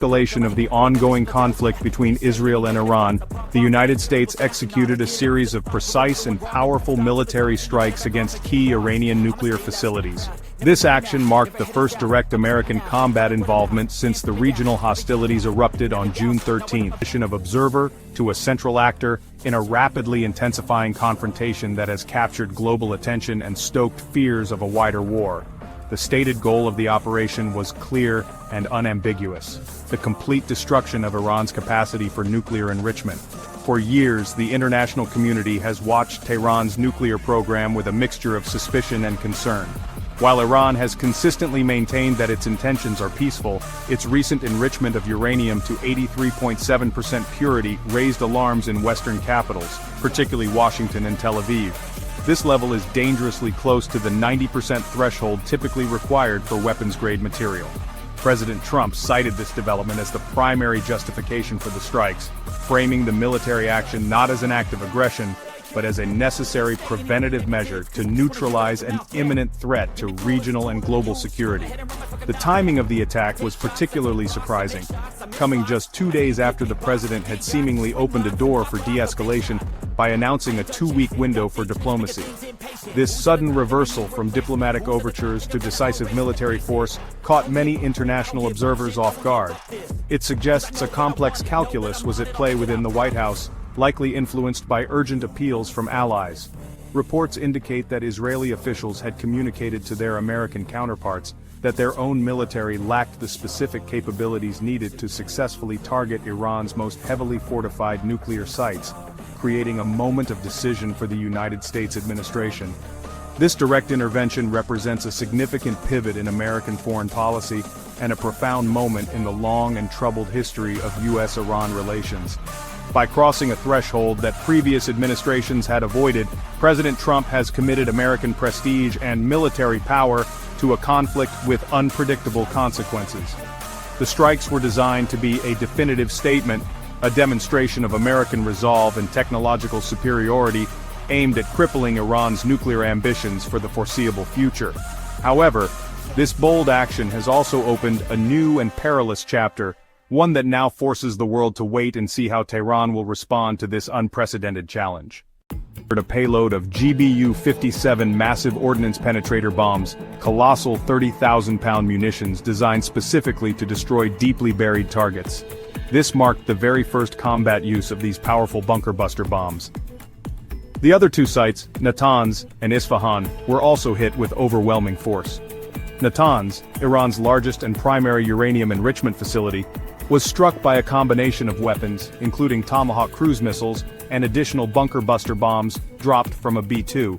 Escalation of the ongoing conflict between Israel and Iran, the United States executed a series of precise and powerful military strikes against key Iranian nuclear facilities. This action marked the first direct American combat involvement since the regional hostilities erupted on June 13. Of observer to a central actor in a rapidly intensifying confrontation that has captured global attention and stoked fears of a wider war. The stated goal of the operation was clear and unambiguous: the complete destruction of Iran's capacity for nuclear enrichment. For years, the international community has watched Tehran's nuclear program with a mixture of suspicion and concern. While Iran has consistently maintained that its intentions are peaceful, its recent enrichment of uranium to 83.7% purity raised alarms in Western capitals, particularly Washington and Tel Aviv. This level is dangerously close to the 90% threshold typically required for weapons-grade material. President Trump cited this development as the primary justification for the strikes, framing the military action not as an act of aggression, but as a necessary preventative measure to neutralize an imminent threat to regional and global security. The timing of the attack was particularly surprising, coming just 2 days after the president had seemingly opened a door for de-escalation by announcing a 2-week window for diplomacy. This sudden reversal from diplomatic overtures to decisive military force caught many international observers off guard. It suggests a complex calculus was at play within the White House, likely influenced by urgent appeals from allies. Reports indicate that Israeli officials had communicated to their American counterparts that their own military lacked the specific capabilities needed to successfully target Iran's most heavily fortified nuclear sites, creating a moment of decision for the United States administration. This direct intervention represents a significant pivot in American foreign policy and a profound moment in the long and troubled history of U.S.-Iran relations. By crossing a threshold that previous administrations had avoided, President Trump has committed American prestige and military power to a conflict with unpredictable consequences. The strikes were designed to be a definitive statement, a demonstration of American resolve and technological superiority aimed at crippling Iran's nuclear ambitions for the foreseeable future. However, this bold action has also opened a new and perilous chapter, one that now forces the world to wait and see how Tehran will respond to this unprecedented challenge. A payload of GBU-57 massive ordnance penetrator bombs, colossal 30,000-pound munitions designed specifically to destroy deeply buried targets. This marked the very first combat use of these powerful bunker buster bombs. The other two sites, Natanz and Isfahan, were also hit with overwhelming force. Natanz, Iran's largest and primary uranium enrichment facility, was struck by a combination of weapons, including Tomahawk cruise missiles and additional bunker buster bombs dropped from a B-2.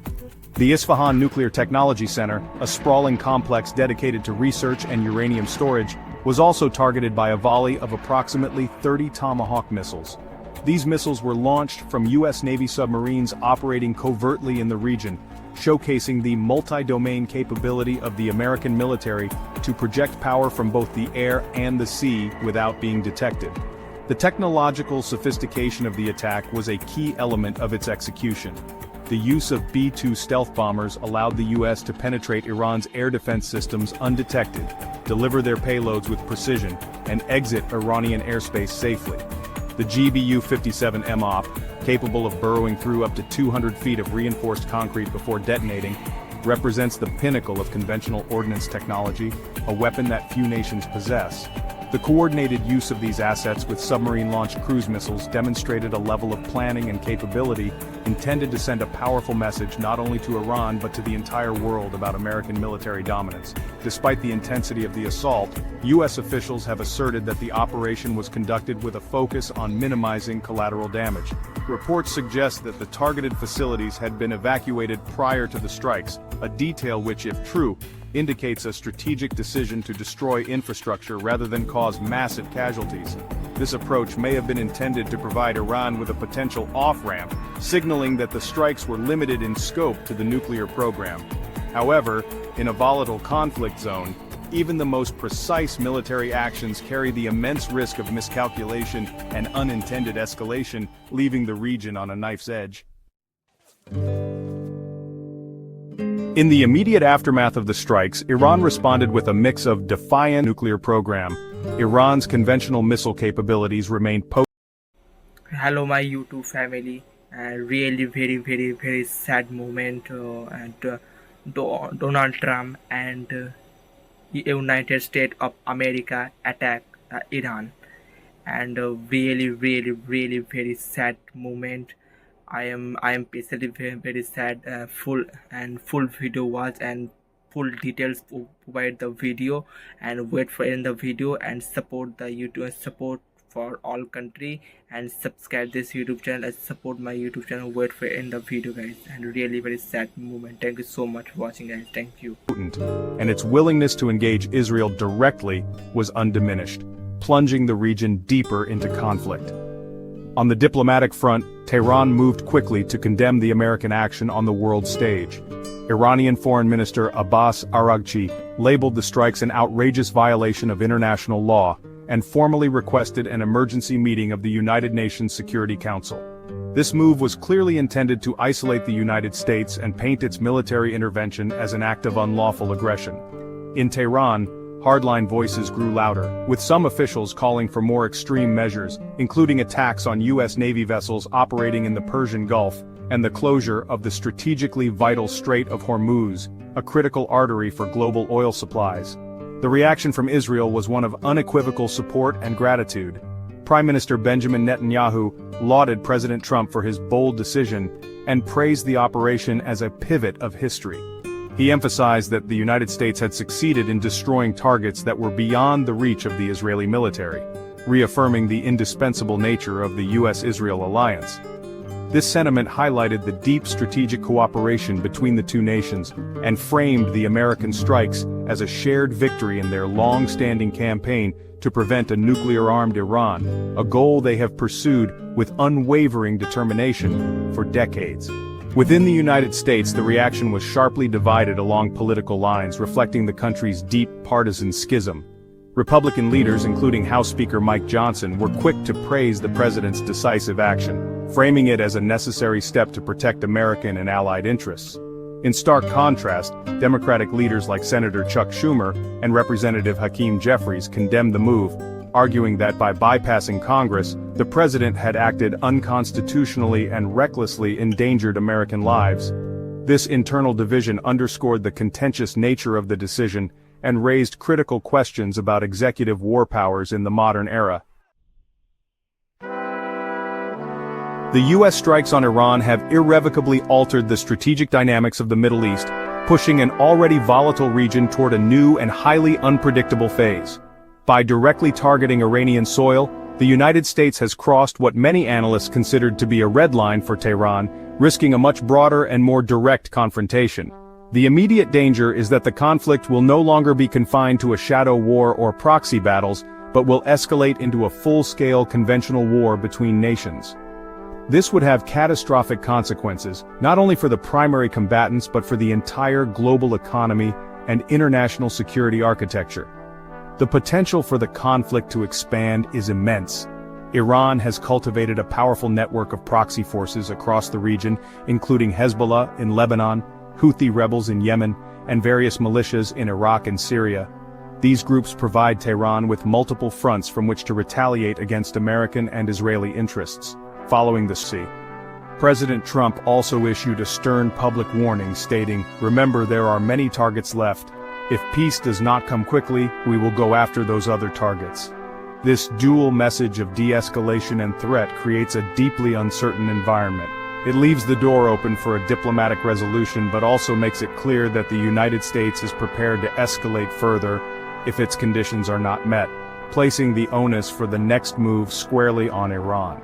The Isfahan Nuclear Technology Center, a sprawling complex dedicated to research and uranium storage, was also targeted by a volley of approximately 30 Tomahawk missiles. These missiles were launched from U.S. Navy submarines operating covertly in the region, showcasing the multi-domain capability of the American military to project power from both the air and the sea without being detected. The technological sophistication of the attack was a key element of its execution. The use of B-2 stealth bombers allowed the U.S. to penetrate Iran's air defense systems undetected, deliver their payloads with precision, and exit Iranian airspace safely. The GBU-57 MOP, capable of burrowing through up to 200 feet of reinforced concrete before detonating, represents the pinnacle of conventional ordnance technology, a weapon that few nations possess. The coordinated use of these assets with submarine-launched cruise missiles demonstrated a level of planning and capability intended to send a powerful message not only to Iran but to the entire world about American military dominance. Despite the intensity of the assault, U.S. officials have asserted that the operation was conducted with a focus on minimizing collateral damage. Reports suggest that the targeted facilities had been evacuated prior to the strikes, a detail which, if true, indicates a strategic decision to destroy infrastructure rather than cause massive casualties. This approach may have been intended to provide Iran with a potential off-ramp, signaling that the strikes were limited in scope to the nuclear program. However, in a volatile conflict zone, even the most precise military actions carry the immense risk of miscalculation and unintended escalation, leaving the region on a knife's edge. In the immediate aftermath of the strikes, Iran responded with a mix of defiant nuclear program, Iran's conventional missile capabilities remain potent. Hello, my YouTube family. Really, very sad moment. Donald Trump and United States of America attack Iran, and really very sad moment. I am basically very sad. Full video watch and full details provide the video, and wait for in the video and support the YouTube support for all country, and subscribe this YouTube channel and support my YouTube channel. Wait for in the video, guys, and really very sad moment. Thank you so much for watching, guys. Thank you. And its willingness to engage Israel directly was undiminished, plunging the region deeper into conflict. On the diplomatic front, Tehran moved quickly to condemn the American action on the world stage. Iranian Foreign Minister Abbas Araghchi labeled the strikes an outrageous violation of international law, and formally requested an emergency meeting of the United Nations Security Council. This move was clearly intended to isolate the United States and paint its military intervention as an act of unlawful aggression. In Tehran, hardline voices grew louder, with some officials calling for more extreme measures, including attacks on U.S. Navy vessels operating in the Persian Gulf, and the closure of the strategically vital Strait of Hormuz, a critical artery for global oil supplies. The reaction from Israel was one of unequivocal support and gratitude. Prime Minister Benjamin Netanyahu lauded President Trump for his bold decision and praised the operation as a pivot of history. He emphasized that the United States had succeeded in destroying targets that were beyond the reach of the Israeli military, reaffirming the indispensable nature of the U.S.-Israel alliance. This sentiment highlighted the deep strategic cooperation between the two nations and framed the American strikes as a shared victory in their long-standing campaign to prevent a nuclear-armed Iran, a goal they have pursued with unwavering determination for decades. Within the United States, the reaction was sharply divided along political lines, reflecting the country's deep partisan schism. Republican leaders, including House Speaker Mike Johnson, were quick to praise the president's decisive action, framing it as a necessary step to protect American and allied interests. In stark contrast, Democratic leaders like Senator Chuck Schumer and Representative Hakeem Jeffries condemned the move, arguing that by bypassing Congress, the president had acted unconstitutionally and recklessly endangered American lives. This internal division underscored the contentious nature of the decision and raised critical questions about executive war powers in the modern era. The U.S. strikes on Iran have irrevocably altered the strategic dynamics of the Middle East, pushing an already volatile region toward a new and highly unpredictable phase. By directly targeting Iranian soil, the United States has crossed what many analysts considered to be a red line for Tehran, risking a much broader and more direct confrontation. The immediate danger is that the conflict will no longer be confined to a shadow war or proxy battles, but will escalate into a full-scale conventional war between nations. This would have catastrophic consequences, not only for the primary combatants but for the entire global economy and international security architecture. The potential for the conflict to expand is immense. Iran has cultivated a powerful network of proxy forces across the region, including Hezbollah in Lebanon, Houthi rebels in Yemen, and various militias in Iraq and Syria. These groups provide Tehran with multiple fronts from which to retaliate against American and Israeli interests. Following the sea, President Trump also issued a stern public warning stating, "Remember, there are many targets left. If peace does not come quickly, we will go after those other targets." This dual message of de-escalation and threat creates a deeply uncertain environment. It leaves the door open for a diplomatic resolution but also makes it clear that the United States is prepared to escalate further if its conditions are not met, placing the onus for the next move squarely on Iran.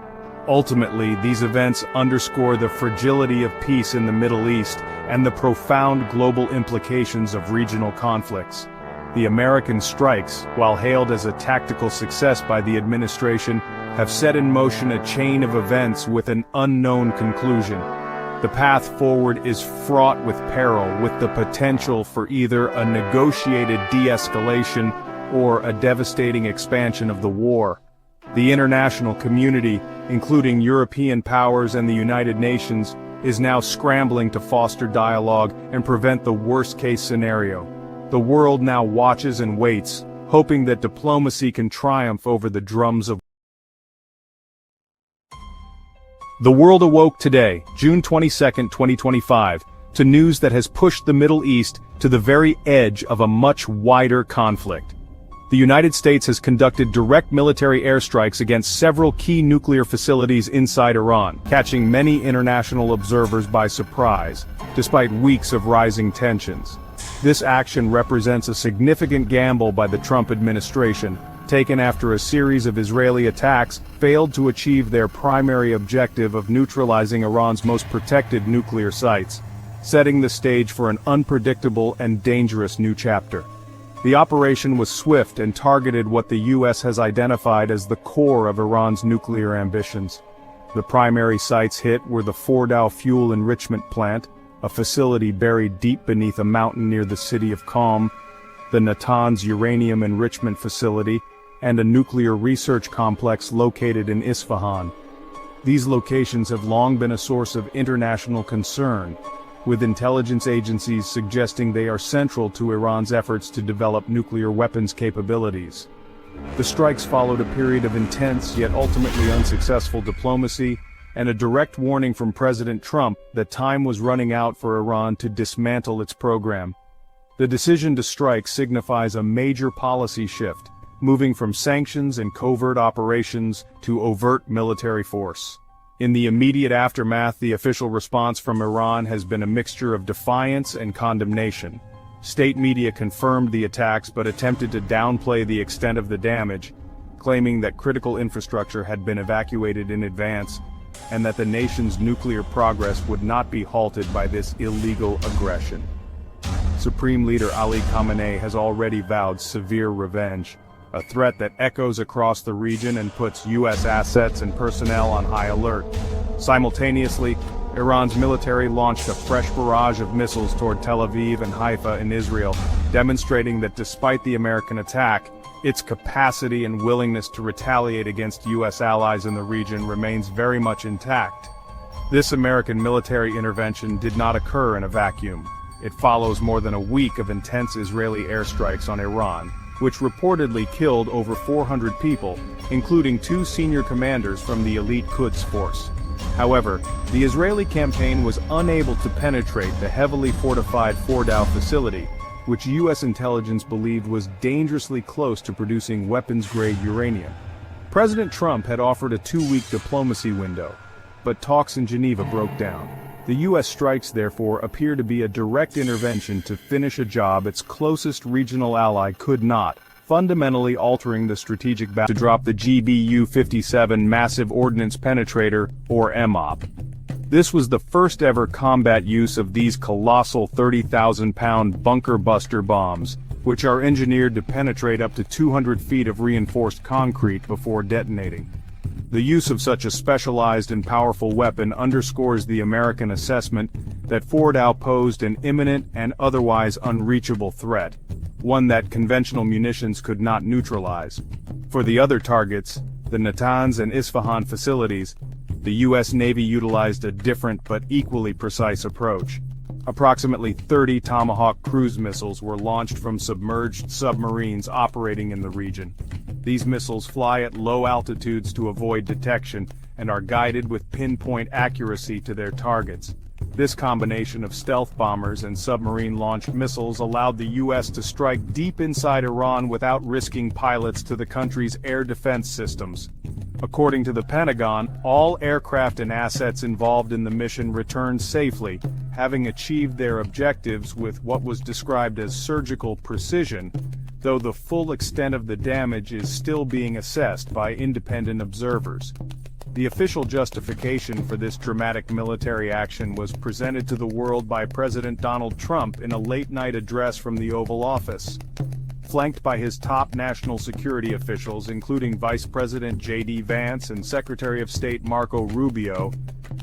Ultimately, these events underscore the fragility of peace in the Middle East and the profound global implications of regional conflicts. The American strikes, while hailed as a tactical success by the administration, have set in motion a chain of events with an unknown conclusion. The path forward is fraught with peril, with the potential for either a negotiated de-escalation or a devastating expansion of the war. The international community, including European powers and the United Nations, is now scrambling to foster dialogue and prevent the worst-case scenario. The world now watches and waits, hoping that diplomacy can triumph over the drums of. The world awoke today, June 22, 2025, to news that has pushed the Middle East to the very edge of a much wider conflict. The United States has conducted direct military airstrikes against several key nuclear facilities inside Iran, catching many international observers by surprise, despite weeks of rising tensions. This action represents a significant gamble by the Trump administration, taken after a series of Israeli attacks failed to achieve their primary objective of neutralizing Iran's most protected nuclear sites, setting the stage for an unpredictable and dangerous new chapter. The operation was swift and targeted what the U.S. has identified as the core of Iran's nuclear ambitions. The primary sites hit were the Fordow fuel enrichment plant, a facility buried deep beneath a mountain near the city of Qom, the Natanz uranium enrichment facility, and a nuclear research complex located in Isfahan. These locations have long been a source of international concern, with intelligence agencies suggesting they are central to Iran's efforts to develop nuclear weapons capabilities. The strikes followed a period of intense yet ultimately unsuccessful diplomacy, and a direct warning from President Trump that time was running out for Iran to dismantle its program. The decision to strike signifies a major policy shift, moving from sanctions and covert operations to overt military force. In the immediate aftermath, the official response from Iran has been a mixture of defiance and condemnation. State media confirmed the attacks but attempted to downplay the extent of the damage, claiming that critical infrastructure had been evacuated in advance, and that the nation's nuclear progress would not be halted by this illegal aggression. Supreme Leader Ali Khamenei has already vowed severe revenge, a threat that echoes across the region and puts U.S. assets and personnel on high alert. Simultaneously, Iran's military launched a fresh barrage of missiles toward Tel Aviv and Haifa in Israel, demonstrating that despite the American attack, its capacity and willingness to retaliate against U.S. allies in the region remains very much intact. This American military intervention did not occur in a vacuum. It follows more than a week of intense Israeli airstrikes on Iran, which reportedly killed over 400 people, including 2 senior commanders from the elite Quds force. However, the Israeli campaign was unable to penetrate the heavily fortified Fordow facility, which U.S. intelligence believed was dangerously close to producing weapons-grade uranium. President Trump had offered a 2-week diplomacy window, but talks in Geneva broke down. The U.S. strikes, therefore, appear to be a direct intervention to finish a job its closest regional ally could not, fundamentally altering the strategic balance to drop the GBU-57 Massive Ordnance Penetrator, or MOP. This was the first ever combat use of these colossal 30,000-pound bunker buster bombs, which are engineered to penetrate up to 200 feet of reinforced concrete before detonating. The use of such a specialized and powerful weapon underscores the American assessment that Fordow posed an imminent and otherwise unreachable threat, one that conventional munitions could not neutralize. For the other targets, the Natanz and Isfahan facilities, the U.S. Navy utilized a different but equally precise approach. Approximately 30 Tomahawk cruise missiles were launched from submerged submarines operating in the region. These missiles fly at low altitudes to avoid detection and are guided with pinpoint accuracy to their targets. This combination of stealth bombers and submarine-launched missiles allowed the U.S. to strike deep inside Iran without risking pilots to the country's air defense systems. According to the Pentagon, all aircraft and assets involved in the mission returned safely, having achieved their objectives with what was described as surgical precision, though the full extent of the damage is still being assessed by independent observers. The official justification for this dramatic military action was presented to the world by President Donald Trump in a late-night address from the Oval Office. Flanked by his top national security officials, including Vice President J.D. Vance and Secretary of State Marco Rubio,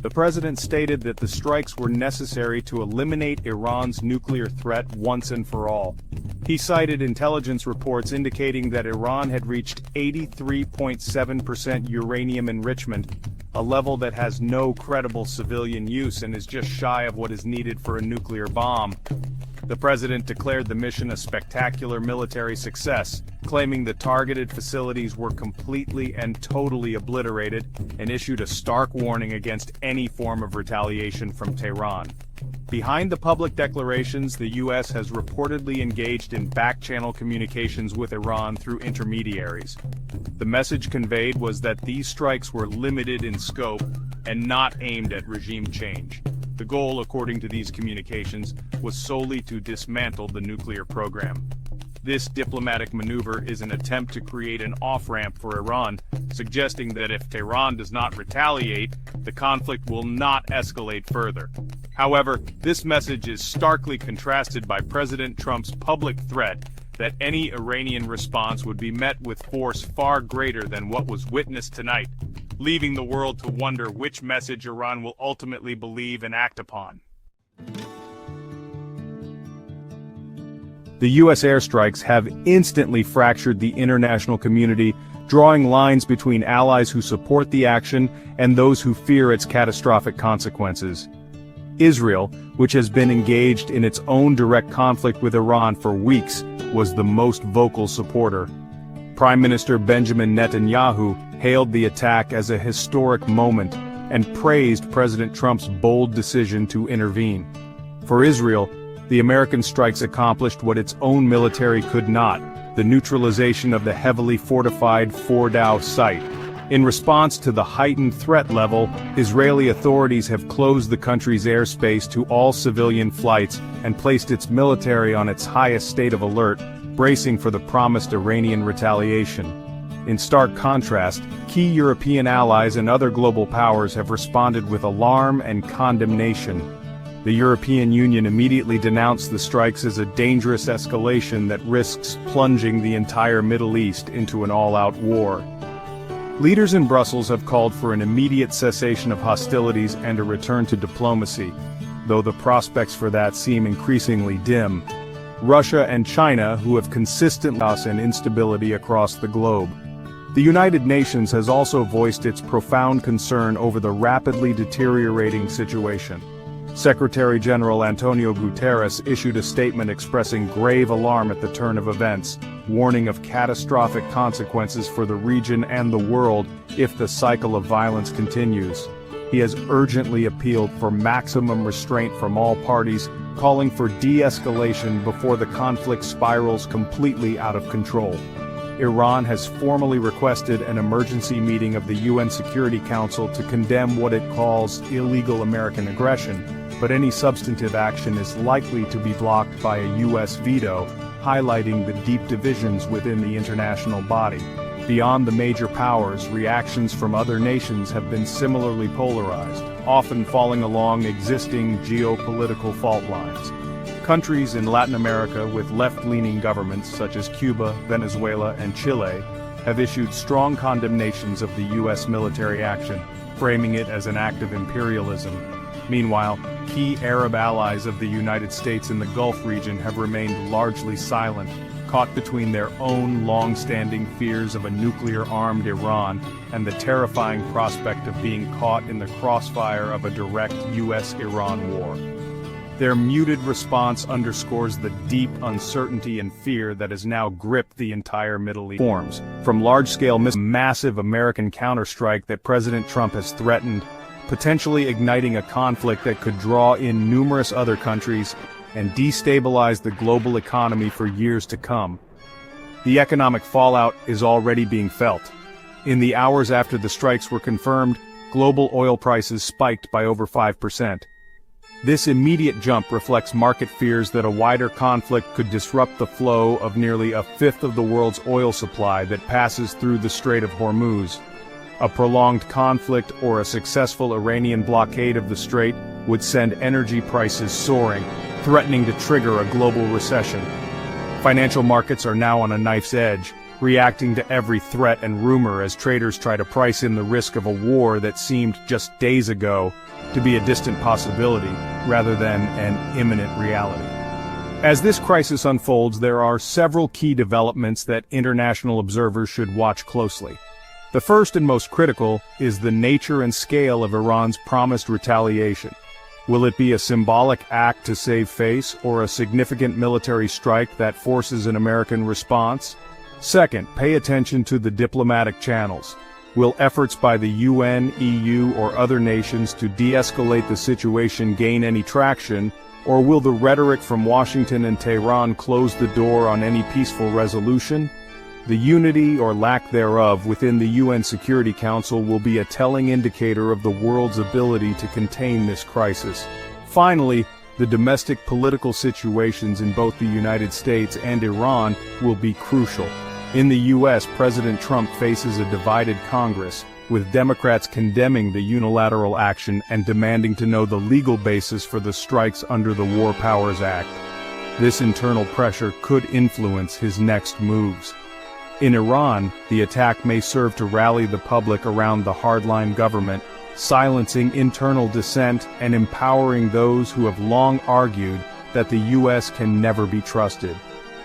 the president stated that the strikes were necessary to eliminate Iran's nuclear threat once and for all. He cited intelligence reports indicating that Iran had reached 83.7% uranium enrichment, a level that has no credible civilian use and is just shy of what is needed for a nuclear bomb. The president declared the mission a spectacular military success, claiming the targeted facilities were completely and totally obliterated, and issued a stark warning against any form of retaliation from Tehran. Behind the public declarations, the U.S. has reportedly engaged in back-channel communications with Iran through intermediaries. The message conveyed was that these strikes were limited in scope and not aimed at regime change. The goal, according to these communications, was solely to dismantle the nuclear program. This diplomatic maneuver is an attempt to create an off-ramp for Iran, suggesting that if Tehran does not retaliate, the conflict will not escalate further. However, this message is starkly contrasted by President Trump's public threat that any Iranian response would be met with force far greater than what was witnessed tonight, leaving the world to wonder which message Iran will ultimately believe and act upon. The U.S. airstrikes have instantly fractured the international community, drawing lines between allies who support the action and those who fear its catastrophic consequences. Israel, which has been engaged in its own direct conflict with Iran for weeks, was the most vocal supporter. Prime Minister Benjamin Netanyahu hailed the attack as a historic moment and praised President Trump's bold decision to intervene. For Israel, the American strikes accomplished what its own military could not: the neutralization of the heavily fortified Fordow site. In response to the heightened threat level, Israeli authorities have closed the country's airspace to all civilian flights and placed its military on its highest state of alert, bracing for the promised Iranian retaliation. In stark contrast, key European allies and other global powers have responded with alarm and condemnation. The European Union immediately denounced the strikes as a dangerous escalation that risks plunging the entire Middle East into an all-out war. Leaders in Brussels have called for an immediate cessation of hostilities and a return to diplomacy, though the prospects for that seem increasingly dim. Russia and China, who have consistent loss and instability across the globe. The United Nations has also voiced its profound concern over the rapidly deteriorating situation. Secretary General Antonio Guterres issued a statement expressing grave alarm at the turn of events, warning of catastrophic consequences for the region and the world if the cycle of violence continues. He has urgently appealed for maximum restraint from all parties, calling for de-escalation before the conflict spirals completely out of control. Iran has formally requested an emergency meeting of the UN Security Council to condemn what it calls illegal American aggression, but any substantive action is likely to be blocked by a U.S. veto, highlighting the deep divisions within the international body. Beyond the major powers, reactions from other nations have been similarly polarized, often falling along existing geopolitical fault lines. Countries in Latin America with left-leaning governments such as Cuba, Venezuela, and Chile have issued strong condemnations of the U.S. military action, framing it as an act of imperialism. Meanwhile, key Arab allies of the United States in the Gulf region have remained largely silent, caught between their own long-standing fears of a nuclear-armed Iran and the terrifying prospect of being caught in the crossfire of a direct U.S.-Iran war. Their muted response underscores the deep uncertainty and fear that has now gripped the entire Middle East. Forms, from large-scale massive American counterstrike that President Trump has threatened, potentially igniting a conflict that could draw in numerous other countries and destabilize the global economy for years to come. The economic fallout is already being felt. In the hours after the strikes were confirmed, global oil prices spiked by over 5%. This immediate jump reflects market fears that a wider conflict could disrupt the flow of nearly a fifth of the world's oil supply that passes through the Strait of Hormuz. A prolonged conflict or a successful Iranian blockade of the strait would send energy prices soaring, threatening to trigger a global recession. Financial markets are now on a knife's edge, reacting to every threat and rumor as traders try to price in the risk of a war that seemed just days ago to be a distant possibility rather than an imminent reality. As this crisis unfolds, there are several key developments that international observers should watch closely. The first and most critical is the nature and scale of Iran's promised retaliation. Will it be a symbolic act to save face, or a significant military strike that forces an American response? Second, pay attention to the diplomatic channels. Will efforts by the UN, EU, or other nations to de-escalate the situation gain any traction, or will the rhetoric from Washington and Tehran close the door on any peaceful resolution? The unity or lack thereof within the UN Security Council will be a telling indicator of the world's ability to contain this crisis. Finally, the domestic political situations in both the United States and Iran will be crucial. In the U.S., President Trump faces a divided Congress, with Democrats condemning the unilateral action and demanding to know the legal basis for the strikes under the War Powers Act. This internal pressure could influence his next moves. In Iran, the attack may serve to rally the public around the hardline government, silencing internal dissent and empowering those who have long argued that the U.S. can never be trusted.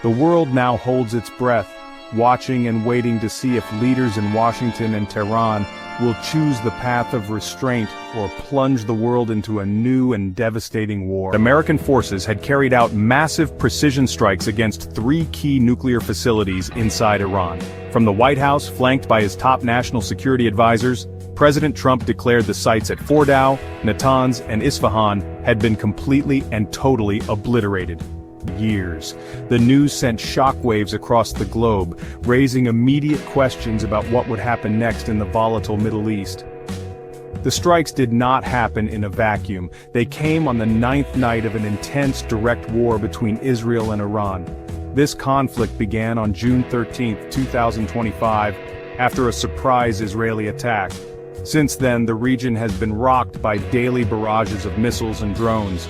The world now holds its breath, watching and waiting to see if leaders in Washington and Tehran will choose the path of restraint or plunge the world into a new and devastating war. American forces had carried out massive precision strikes against 3 key nuclear facilities inside Iran. From the White House, flanked by his top national security advisors, President Trump declared the sites at Fordow, Natanz, and Isfahan had been completely and totally obliterated. Years. The news sent shockwaves across the globe, raising immediate questions about what would happen next in the volatile Middle East. The strikes did not happen in a vacuum. They came on the 9th night of an intense direct war between Israel and Iran. This conflict began on June 13, 2025, after a surprise Israeli attack. Since then, the region has been rocked by daily barrages of missiles and drones.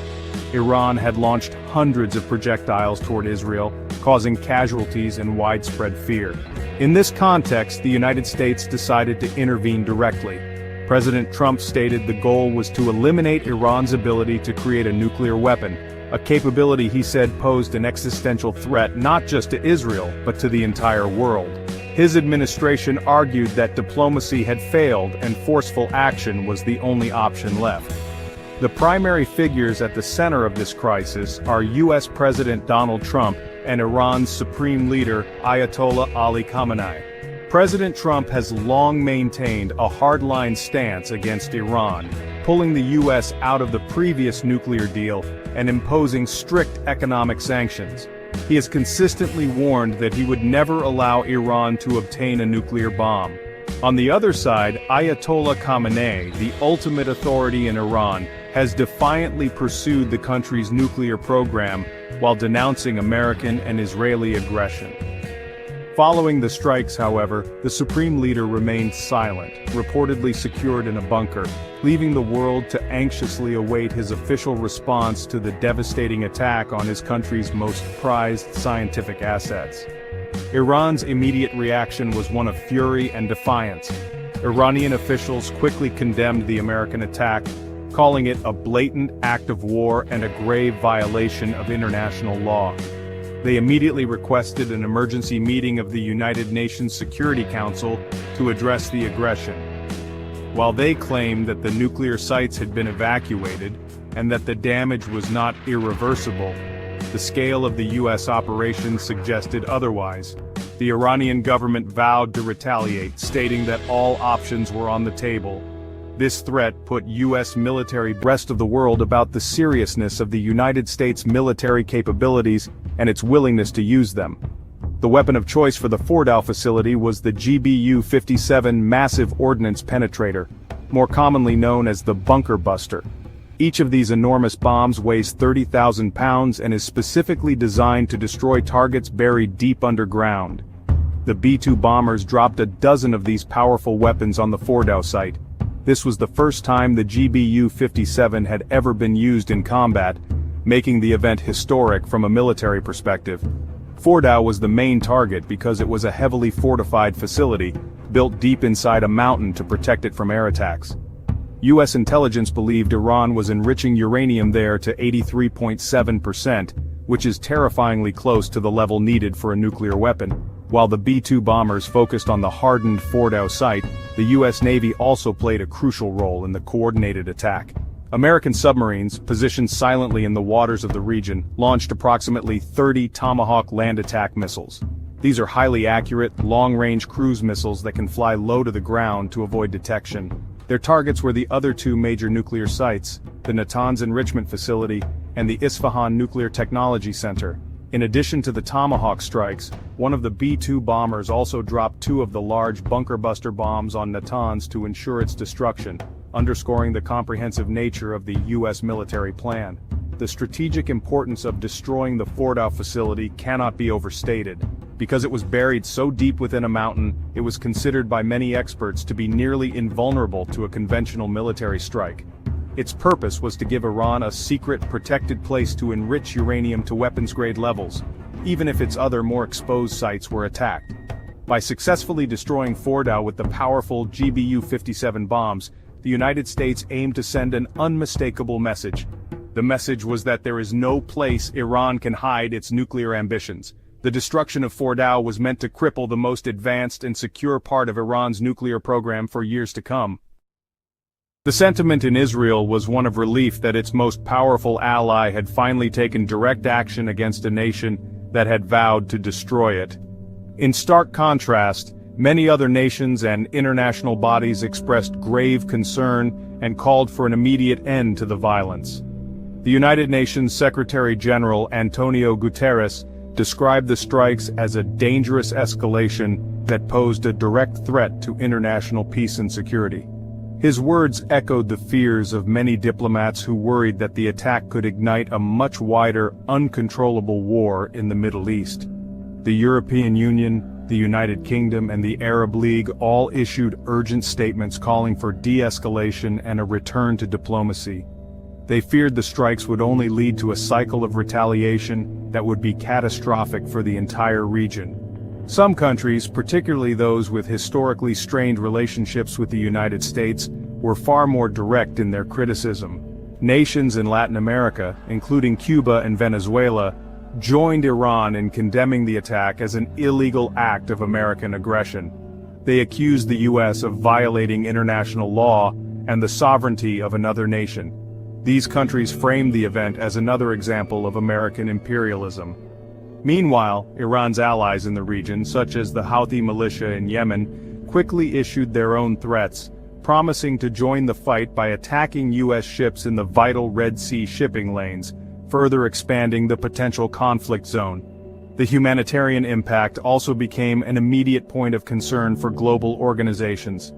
Iran had launched hundreds of projectiles toward Israel, causing casualties and widespread fear. In this context, the United States decided to intervene directly. President Trump stated the goal was to eliminate Iran's ability to create a nuclear weapon, a capability he said posed an existential threat not just to Israel, but to the entire world. His administration argued that diplomacy had failed and forceful action was the only option left. The primary figures at the center of this crisis are U.S. President Donald Trump and Iran's supreme leader Ayatollah Ali Khamenei. President Trump has long maintained a hardline stance against Iran, pulling the U.S. out of the previous nuclear deal and imposing strict economic sanctions. He has consistently warned that he would never allow Iran to obtain a nuclear bomb. On the other side, Ayatollah Khamenei, the ultimate authority in Iran, has defiantly pursued the country's nuclear program while denouncing American and Israeli aggression. Following the strikes, however, the supreme leader remained silent, reportedly secured in a bunker, leaving the world to anxiously await his official response to the devastating attack on his country's most prized scientific assets. Iran's immediate reaction was one of fury and defiance. Iranian officials quickly condemned the American attack, calling it a blatant act of war and a grave violation of international law. They immediately requested an emergency meeting of the United Nations Security Council to address the aggression. While they claimed that the nuclear sites had been evacuated and that the damage was not irreversible, the scale of the U.S. operation suggested otherwise. The Iranian government vowed to retaliate, stating that all options were on the table. This threat put U.S. military abreast of the world about the seriousness of the United States military capabilities and its willingness to use them. The weapon of choice for the Fordow facility was the GBU-57 Massive Ordnance Penetrator, more commonly known as the Bunker Buster. Each of these enormous bombs weighs 30,000 pounds and is specifically designed to destroy targets buried deep underground. The B-2 bombers dropped a dozen of these powerful weapons on the Fordow site. This was the first time the GBU-57 had ever been used in combat, making the event historic from a military perspective. Fordow was the main target because it was a heavily fortified facility, built deep inside a mountain to protect it from air attacks. U.S. intelligence believed Iran was enriching uranium there to 83.7%, which is terrifyingly close to the level needed for a nuclear weapon. While the B-2 bombers focused on the hardened Fordow site, the U.S. Navy also played a crucial role in the coordinated attack. American submarines, positioned silently in the waters of the region, launched approximately 30 Tomahawk land attack missiles. These are highly accurate, long-range cruise missiles that can fly low to the ground to avoid detection. Their targets were the other two major nuclear sites, the Natanz Enrichment Facility and the Isfahan Nuclear Technology Center. In addition to the Tomahawk strikes, one of the B-2 bombers also dropped two of the large bunker-buster bombs on Natanz to ensure its destruction, underscoring the comprehensive nature of the U.S. military plan. The strategic importance of destroying the Fordow facility cannot be overstated. Because it was buried so deep within a mountain, it was considered by many experts to be nearly invulnerable to a conventional military strike. Its purpose was to give Iran a secret, protected place to enrich uranium to weapons-grade levels, even if its other more exposed sites were attacked. By successfully destroying Fordow with the powerful GBU-57 bombs, the United States aimed to send an unmistakable message. The message was that there is no place Iran can hide its nuclear ambitions. The destruction of Fordow was meant to cripple the most advanced and secure part of Iran's nuclear program for years to come. The sentiment in Israel was one of relief that its most powerful ally had finally taken direct action against a nation that had vowed to destroy it. In stark contrast, many other nations and international bodies expressed grave concern and called for an immediate end to the violence. The United Nations Secretary-General Antonio Guterres described the strikes as a dangerous escalation that posed a direct threat to international peace and security. His words echoed the fears of many diplomats who worried that the attack could ignite a much wider, uncontrollable war in the Middle East. The European Union, the United Kingdom, and the Arab League all issued urgent statements calling for de-escalation and a return to diplomacy. They feared the strikes would only lead to a cycle of retaliation that would be catastrophic for the entire region. Some countries, particularly those with historically strained relationships with the United States, were far more direct in their criticism. Nations in Latin America, including Cuba and Venezuela, joined Iran in condemning the attack as an illegal act of American aggression. They accused the U.S. of violating international law and the sovereignty of another nation. These countries framed the event as another example of American imperialism. Meanwhile, Iran's allies in the region, such as the Houthi militia in Yemen, quickly issued their own threats, promising to join the fight by attacking U.S. ships in the vital Red Sea shipping lanes, further expanding the potential conflict zone. The humanitarian impact also became an immediate point of concern for global organizations.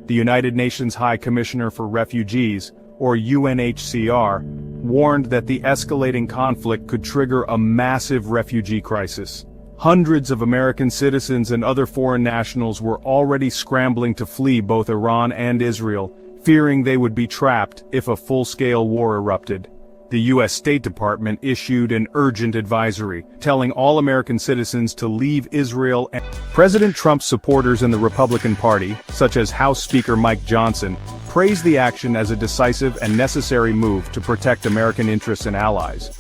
The United Nations High Commissioner for Refugees, or UNHCR, warned that the escalating conflict could trigger a massive refugee crisis. Hundreds of American citizens and other foreign nationals were already scrambling to flee both Iran and Israel, fearing they would be trapped if a full-scale war erupted. The U.S. State Department issued an urgent advisory, telling all American citizens to leave Israel. President Trump's supporters in the Republican Party, such as House Speaker Mike Johnson, praised the action as a decisive and necessary move to protect American interests and allies.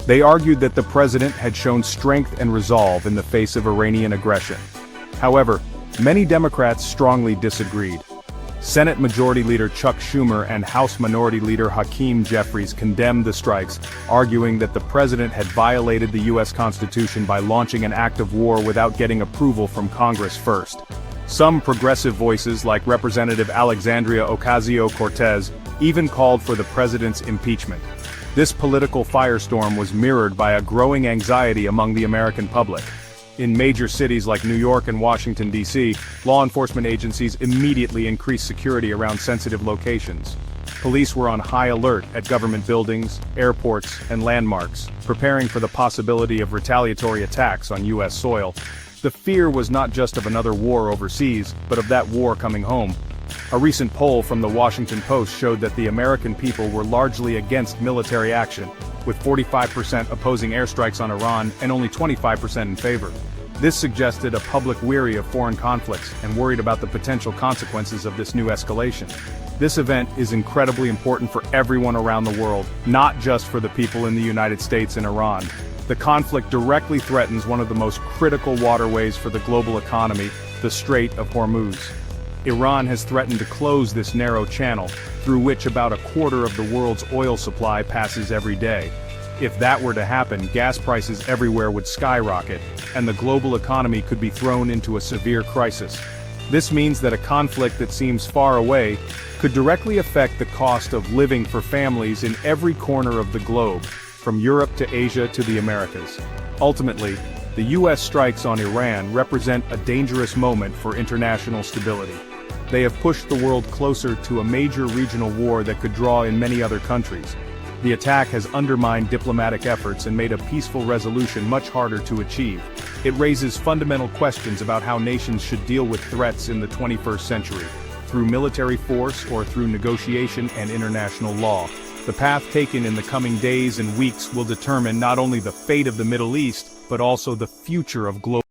They argued that the president had shown strength and resolve in the face of Iranian aggression. However, many Democrats strongly disagreed. Senate Majority Leader Chuck Schumer and House Minority Leader Hakeem Jeffries condemned the strikes, arguing that the president had violated the U.S. Constitution by launching an act of war without getting approval from Congress first. Some progressive voices, like Representative Alexandria Ocasio-Cortez, even called for the president's impeachment. This political firestorm was mirrored by a growing anxiety among the American public. In major cities like New York and Washington, D.C., law enforcement agencies immediately increased security around sensitive locations. Police were on high alert at government buildings, airports, and landmarks, preparing for the possibility of retaliatory attacks on U.S. soil. The fear was not just of another war overseas, but of that war coming home. A recent poll from the Washington Post showed that the American people were largely against military action, with 45% opposing airstrikes on Iran and only 25% in favor. This suggested a public weary of foreign conflicts and worried about the potential consequences of this new escalation. This event is incredibly important for everyone around the world, not just for the people in the United States and Iran. The conflict directly threatens one of the most critical waterways for the global economy, the Strait of Hormuz. Iran has threatened to close this narrow channel, through which about a quarter of the world's oil supply passes every day. If that were to happen, gas prices everywhere would skyrocket, and the global economy could be thrown into a severe crisis. This means that a conflict that seems far away could directly affect the cost of living for families in every corner of the globe, from Europe to Asia to the Americas. Ultimately, the US strikes on Iran represent a dangerous moment for international stability. They have pushed the world closer to a major regional war that could draw in many other countries. The attack has undermined diplomatic efforts and made a peaceful resolution much harder to achieve. It raises fundamental questions about how nations should deal with threats in the 21st century, through military force or through negotiation and international law. The path taken in the coming days and weeks will determine not only the fate of the Middle East, but also the future of global